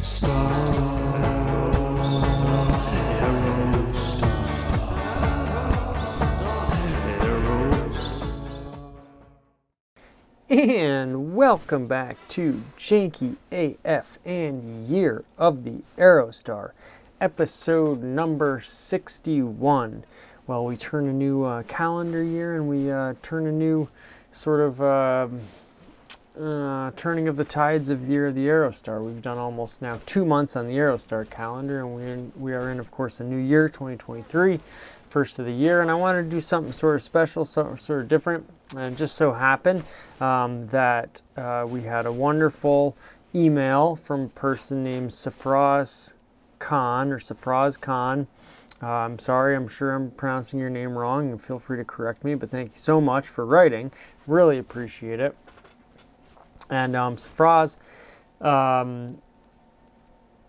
And welcome back to Janky AF and Year of the Aerostar, episode number 61. Well, we turn a new calendar year, and we turn a new sort of turning of the tides of the Year of the Aerostar. We've done almost now 2 months on the Aerostar calendar, and we are in, of course, a new year, 2023. First of the year, and I wanted to do something sort of special, sort of different, and it just so happened that we had a wonderful email from a person named Safraz Khan. I'm sorry, I'm sure I'm pronouncing your name wrong, and feel free to correct me, but thank you so much for writing. Really appreciate it. And Safraz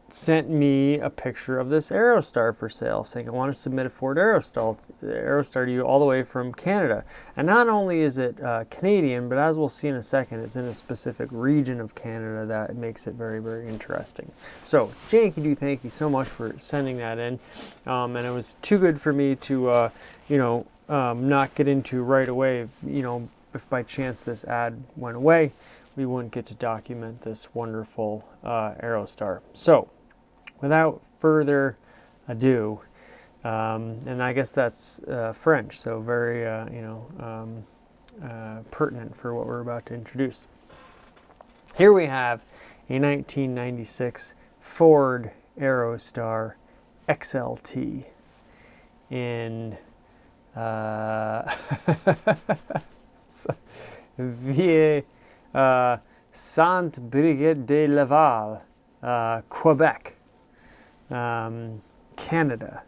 sent me a picture of this Aerostar for sale, saying, I want to submit a Ford Aerostar to you all the way from Canada. And not only is it Canadian, but as we'll see in a second, it's in a specific region of Canada that makes it very, very interesting. So, Janky, thank you so much for sending that in. And it was too good for me to, not get into right away. If by chance this ad went away, we wouldn't get to document this wonderful Aerostar. So, without further ado, and I guess that's French, so very, pertinent for what we're about to introduce. Here we have a 1996 Ford Aerostar XLT in Saint-Brigid-de-Laval, Quebec, Canada,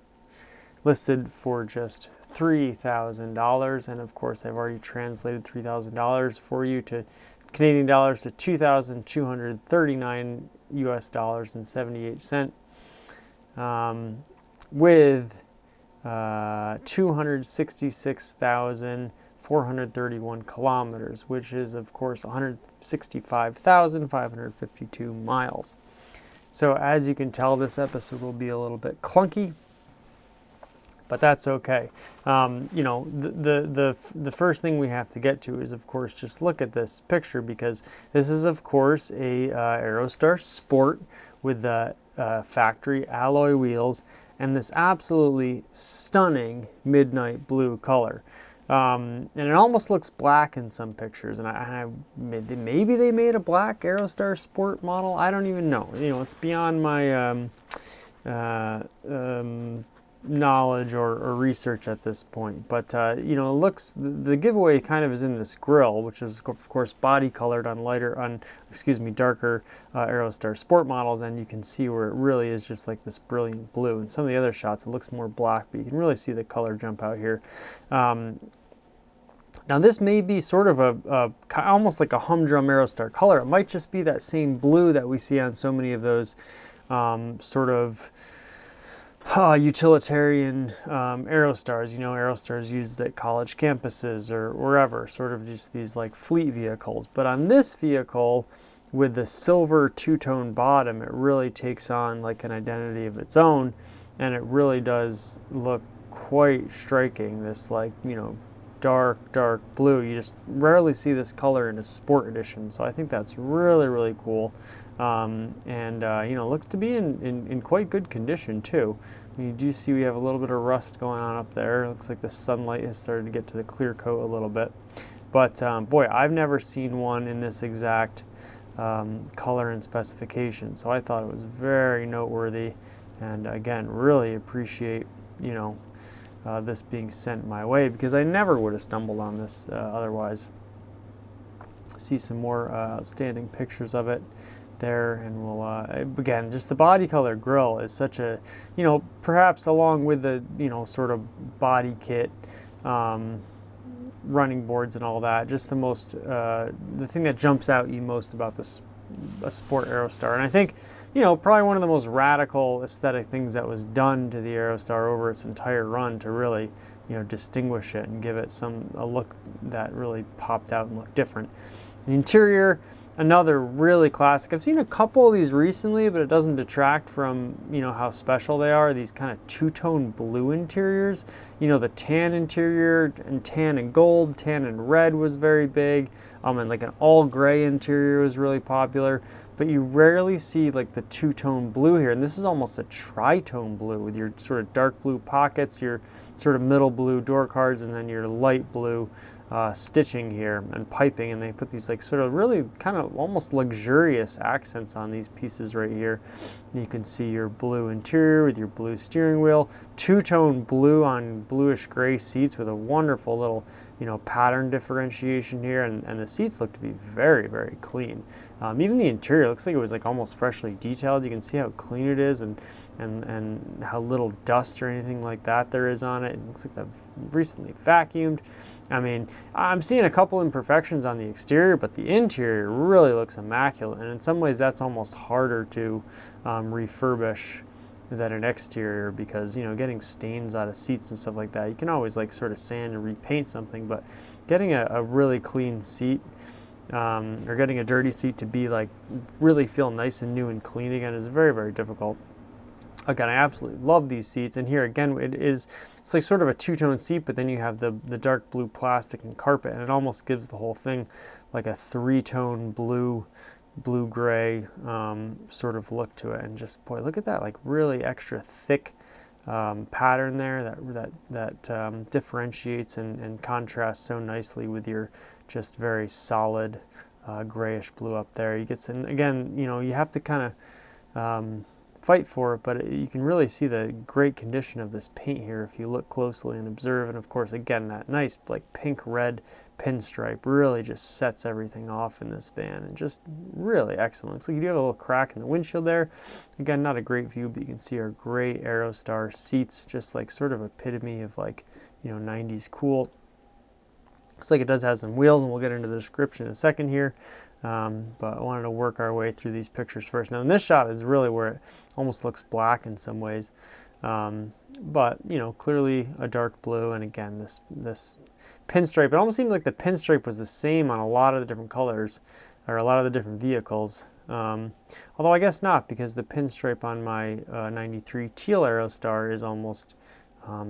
listed for just $3,000. And of course, I've already translated $3,000 for you to Canadian dollars to $2,239 US dollars and 78 cents, with 266,431 kilometers, which is, of course, 165,552 miles. So as you can tell, this episode will be a little bit clunky, but that's okay. The first thing we have to get to is, of course, just look at this picture, because this is, of course, a Aerostar Sport with the factory alloy wheels and this absolutely stunning midnight blue color. And it almost looks black in some pictures, and maybe they made a black Aerostar Sport model. I don't even know. It's beyond my knowledge or research at this point. But it looks, the giveaway kind of is in this grille, which is of course body colored on darker Aerostar Sport models, and you can see where it really is just like this brilliant blue. In some of the other shots, it looks more black, but you can really see the color jump out here. Now this may be sort of almost like a humdrum Aerostar color. It might just be that same blue that we see on so many of those sort of utilitarian Aerostars. Aerostars used at college campuses or wherever, sort of just these like fleet vehicles. But on this vehicle, with the silver two-tone bottom, it really takes on like an identity of its own, and it really does look quite striking. This dark blue. You just rarely see this color in a sport edition, so I think that's really, really cool. Looks to be in quite good condition too. You do see we have a little bit of rust going on up there. It looks like the sunlight has started to get to the clear coat a little bit. But boy, I've never seen one in this exact color and specification, so I thought it was very noteworthy, and again, really appreciate this being sent my way, because I never would have stumbled on this otherwise. See some more outstanding pictures of it there, and we'll again, just the body color grille is such a, perhaps along with the sort of body kit, running boards and all that, just the thing that jumps out you most about this a Sport Aerostar. And I think probably one of the most radical aesthetic things that was done to the Aerostar over its entire run to really distinguish it and give it a look that really popped out and looked different. The interior, another really classic. I've seen a couple of these recently, but it doesn't detract from how special they are. These kind of two-tone blue interiors. The tan interior and tan and gold, tan and red was very big. And like an all gray interior was really popular. But you rarely see like the two-tone blue here. And this is almost a tri-tone blue with your sort of dark blue pockets, your sort of middle blue door cards, and then your light blue stitching here and piping. And they put these like sort of really kind of almost luxurious accents on these pieces right here. You can see your blue interior with your blue steering wheel, two-tone blue on bluish gray seats with a wonderful little pattern differentiation here, and the seats look to be very, very clean. Even the interior looks like it was like almost freshly detailed. You can see how clean it is and how little dust or anything like that there is on it. It looks like they've recently vacuumed. I mean, I'm seeing a couple imperfections on the exterior, but the interior really looks immaculate, and in some ways that's almost harder to refurbish than an exterior, because getting stains out of seats and stuff like that, you can always like sort of sand and repaint something, but getting a really clean seat or getting a dirty seat to be like really feel nice and new and clean again is very, very difficult. Again, I absolutely love these seats, and here again it's like sort of a two-tone seat, but then you have the dark blue plastic and carpet, and it almost gives the whole thing like a three-tone blue-gray sort of look to it. And just, boy, look at that, like really extra thick pattern there that differentiates and contrasts so nicely with your just very solid grayish blue up there. You get some, again, you have to kind of fight for it, but you can really see the great condition of this paint here if you look closely and observe. And of course, again, that nice like pink red pinstripe really just sets everything off in this van, and just really excellent. Looks like you do have a little crack in the windshield there. Again, not a great view, but you can see our gray Aerostar seats, just like sort of epitome of like 90s cool. Looks like it does have some wheels, and we'll get into the description in a second here. But I wanted to work our way through these pictures first. Now, in this shot is really where it almost looks black in some ways, but clearly a dark blue. And again, this pinstripe, it almost seemed like the pinstripe was the same on a lot of the different colors or a lot of the different vehicles. Although I guess not, because the pinstripe on my 93 teal Aerostar is almost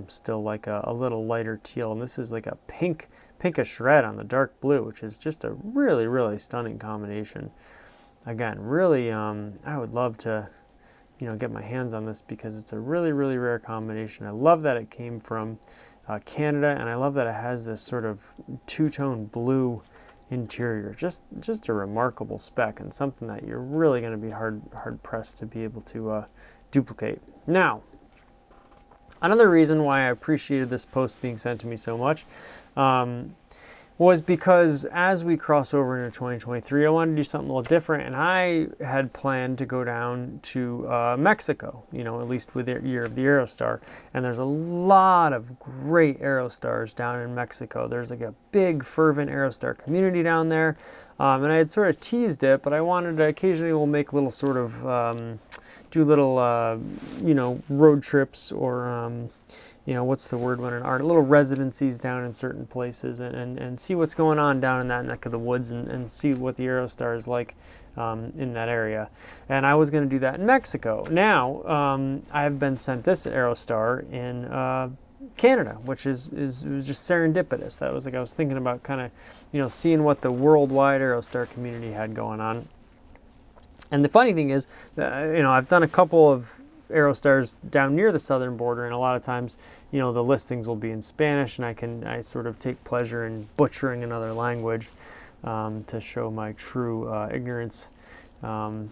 still like a little lighter teal, and this is like a pinkish red on the dark blue, which is just a really, really stunning combination. Again, really, I would love to get my hands on this, because it's a really, really rare combination. I love that it came from Canada, and I love that it has this sort of two-tone blue interior. Just a remarkable spec, and something that you're really going to be hard pressed to be able to duplicate. Now, another reason why I appreciated this post being sent to me so much was because as we cross over into 2023, I wanted to do something a little different, and I had planned to go down to Mexico, at least with the year of the Aerostar. And there's a lot of great Aerostars down in Mexico. There's like a big, fervent Aerostar community down there. And I had sort of teased it, but I wanted to occasionally we'll make little sort of, do little, road trips or, what's the word when it are, little residencies down in certain places, and see what's going on down in that neck of the woods, and see what the Aerostar is like in that area. And I was going to do that in Mexico. Now, I've been sent this Aerostar in Canada, which is it was just serendipitous. That was like I was thinking about kind of, seeing what the worldwide Aerostar community had going on. And the funny thing is, I've done a couple of Aerostars down near the southern border, and a lot of times, the listings will be in Spanish, and I sort of take pleasure in butchering another language to show my true ignorance. Boy,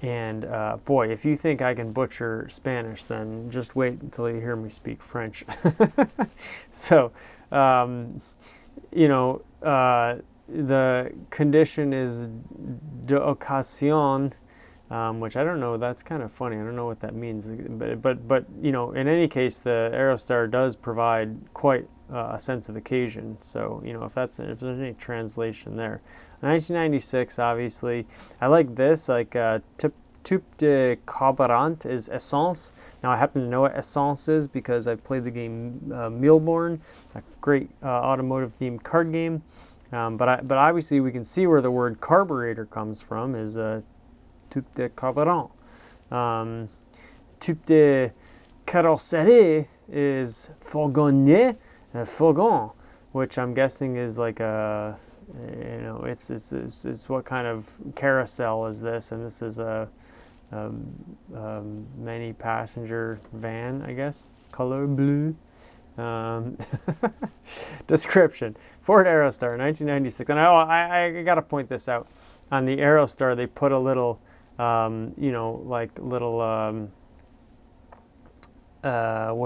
if you think I can butcher Spanish, then just wait until you hear me speak French. So, the condition is de occasion, which I don't know. That's kind of funny. I don't know what that means. But in any case, the Aerostar does provide quite a sense of occasion. So, if there's any translation there. 1996, obviously. I like this, like Tube de carburant is essence. Now I happen to know what essence is because I've played the game Milborn, a great automotive themed card game. But obviously we can see where the word carburetor comes from is tube de carburant. Tube de carrosserie is fourgonnier, fourgon, which I'm guessing is like a, it's what kind of carousel is this? And this is a many passenger van, I guess, color blue. Description: Ford Aerostar, 1996. And I got to point this out. On the Aerostar, they put a little, what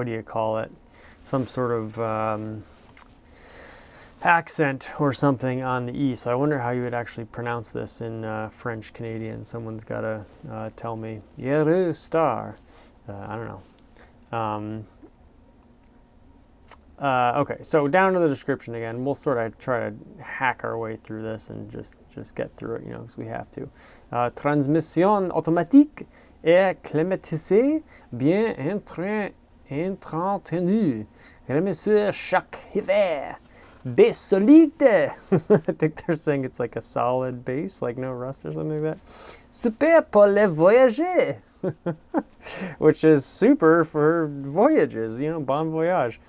do you call it? Some sort of accent or something on the E. So I wonder how you would actually pronounce this in French Canadian. Someone's got to tell me. Aerostar. I don't know. Okay, so down to the description again. We'll sort of try to hack our way through this and just get through it, because we have to. Transmission automatique et climatisée, bien entretenue. Remise chaque hiver. Base solide. I think they're saying it's like a solid base, like no rust or something like that. Super pour les voyager. Which is super for voyages, bon voyage.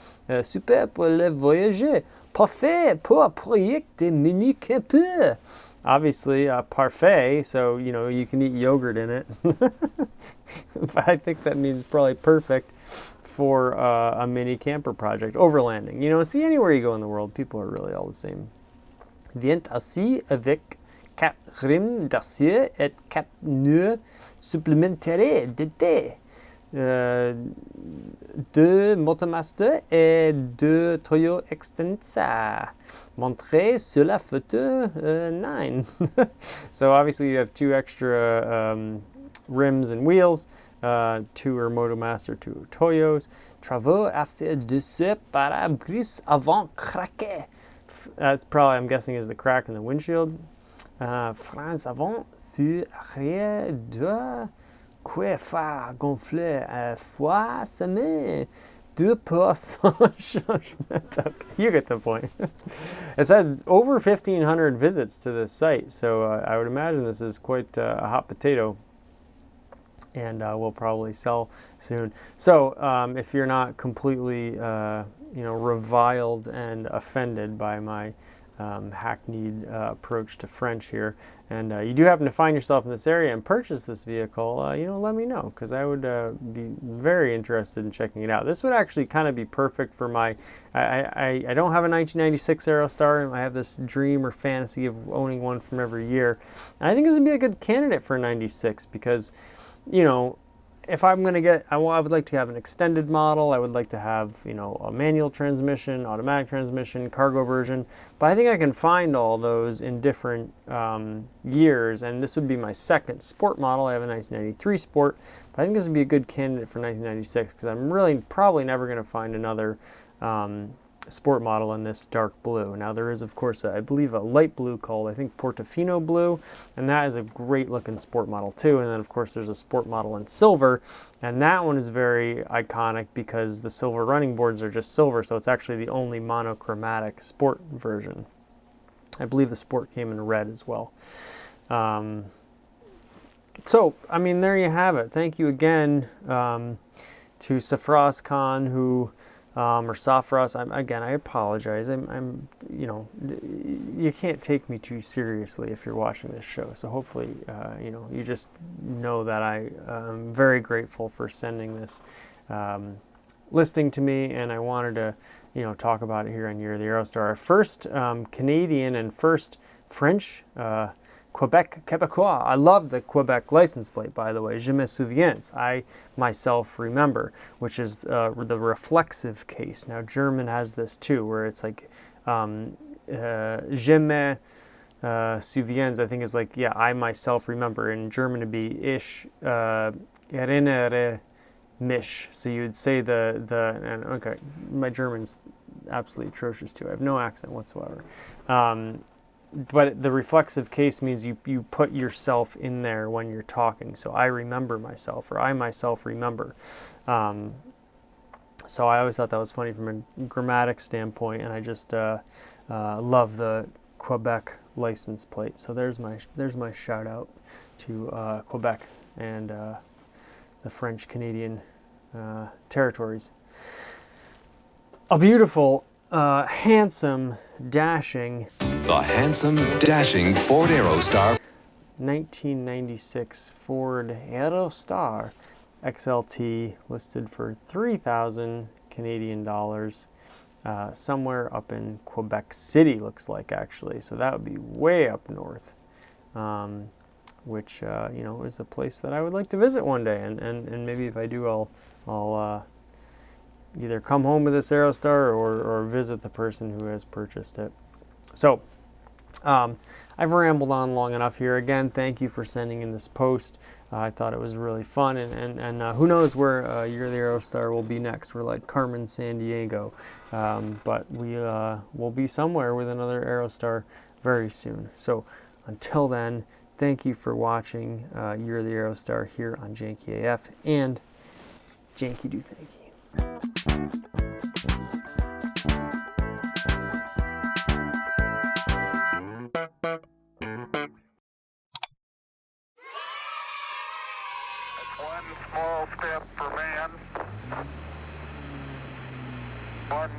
Super pour les voyager. Parfait pour project des mini campeurs. Obviously, parfait, so, you can eat yogurt in it. But I think that means probably perfect for a mini camper project. Overlanding. See, anywhere you go in the world, people are really all the same. Vient aussi avec 4 rimes d'acier et 4 nœuds supplémentaires d'été. 2 Motomaster et 2 Toyo Extensa. Montré sur la photo 9. So obviously you have 2 extra rims and wheels. 2 are Motomaster, 2 are Toyos. Travaux à faire de ce pare-brise avant craqué. That's probably, I'm guessing, is the crack in the windshield. Freins avant fur arrière de quoi faire gonfler à fois semaine. 2% changement. You get the point. It's had over 1,500 visits to this site, so I would imagine this is quite a hot potato, and will probably sell soon. So if you're not completely, reviled and offended by my hackneyed approach to French here, and you do happen to find yourself in this area and purchase this vehicle, let me know, because I would be very interested in checking it out. This would actually kind of be perfect for my, I don't have a 1996 Aerostar, and I have this dream or fantasy of owning one from every year. And I think this would be a good candidate for a 96 because, if I'm going to get, I would like to have an extended model. I would like to have, a manual transmission, automatic transmission, cargo version. But I think I can find all those in different years. And this would be my second sport model. I have a 1993 Sport. But I think this would be a good candidate for 1996 because I'm really probably never going to find another sport model in this dark blue. Now there is, of course, I believe a light blue called, I think, Portofino blue, and that is a great looking sport model too. And then of course there's a sport model in silver, and that one is very iconic because the silver running boards are just silver, so it's actually the only monochromatic sport version. I believe the Sport came in red as well. So, there you have it. Thank you again to Safras Khan, who or Safras. I apologize. You can't take me too seriously if you're watching this show. So hopefully, you just know that I am very grateful for sending this listing to me, and I wanted to, talk about it here on Year of the Aerostar. Our first Canadian and first French Quebec Québécois. I love the Quebec license plate, by the way. Je me souviens. I myself remember, which is the reflexive case. Now, German has this too, where it's like je me souviens. I think is like, I myself remember. In German, it'd be ich erinnere mich. So you'd say and my German's absolutely atrocious too. I have no accent whatsoever. but the reflexive case means you put yourself in there when you're talking. So I remember myself, or I myself remember. So I always thought that was funny from a grammatic standpoint, and I just love the Quebec license plate. So there's my shout out to Quebec and the French Canadian territories. A beautiful, handsome, dashing. The handsome, dashing Ford Aerostar 1996 Ford Aerostar XLT, listed for 3,000 Canadian dollars, somewhere up in Quebec City, looks like, actually. So that would be way up north, which is a place that I would like to visit one day. And maybe if I do, I'll either come home with this Aerostar or visit the person who has purchased it. So I've rambled on long enough here. Again, thank you for sending in this post. I thought it was really fun, and who knows where You're the Aerostar will be next. We're like Carmen Sandiego, but we will be somewhere with another Aerostar very soon. So until then, thank you for watching You're the Aerostar here on Janky AF and Janky do Thanky. One small step for man, one